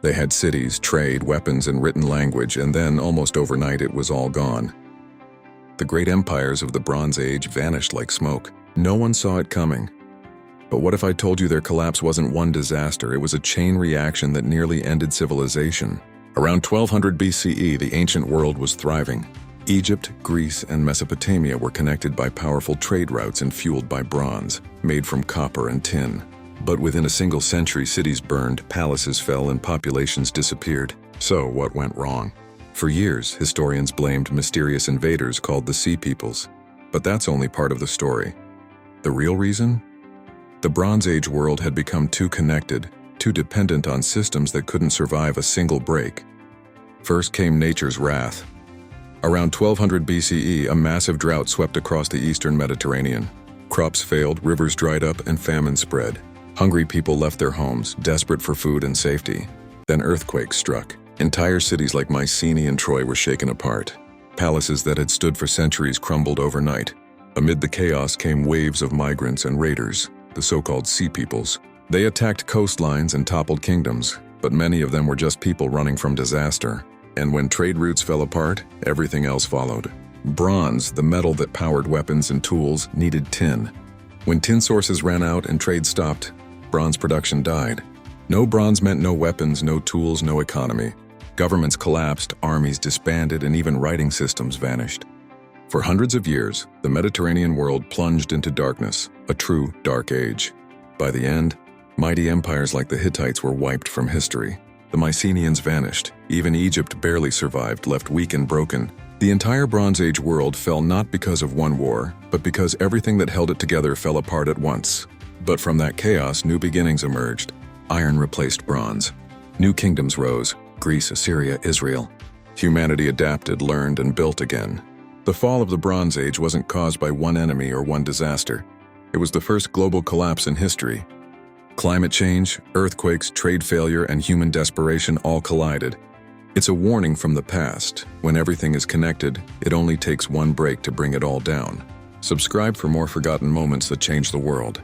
They had cities, trade, weapons, and written language, and then, almost overnight, it was all gone. The great empires of the Bronze Age vanished like smoke. No one saw it coming. But what if I told you their collapse wasn't one disaster, it was a chain reaction that nearly ended civilization? Around 1200 BCE, the ancient world was thriving. Egypt, Greece, and Mesopotamia were connected by powerful trade routes and fueled by bronze, made from copper and tin. But within a single century, cities burned, palaces fell, and populations disappeared. So what went wrong? For years, historians blamed mysterious invaders called the Sea Peoples. But that's only part of the story. The real reason? The Bronze Age world had become too connected, too dependent on systems that couldn't survive a single break. First came nature's wrath. Around 1200 BCE, a massive drought swept across the eastern Mediterranean. Crops failed, rivers dried up, and famine spread. Hungry people left their homes, desperate for food and safety. Then earthquakes struck. Entire cities like Mycenae and Troy were shaken apart. Palaces that had stood for centuries crumbled overnight. Amid the chaos came waves of migrants and raiders, the so-called Sea Peoples. They attacked coastlines and toppled kingdoms, but many of them were just people running from disaster. And when trade routes fell apart, everything else followed. Bronze, the metal that powered weapons and tools, needed tin. When tin sources ran out and trade stopped, bronze production died. No bronze meant no weapons, no tools, no economy. Governments collapsed, armies disbanded, and even writing systems vanished. For hundreds of years, the Mediterranean world plunged into darkness, a true dark age. By the end, mighty empires like the Hittites were wiped from history. The Mycenaeans vanished. Even Egypt barely survived, left weak and broken. The entire Bronze Age world fell not because of one war, but because everything that held it together fell apart at once. But from that chaos, new beginnings emerged. Iron replaced bronze. New kingdoms rose: Greece, Assyria, Israel. Humanity adapted, learned, and built again. The fall of the Bronze Age wasn't caused by one enemy or one disaster. It was the first global collapse in history. Climate change, earthquakes, trade failure, and human desperation all collided. It's a warning from the past. When everything is connected, it only takes one break to bring it all down. Subscribe for more forgotten moments that change the world.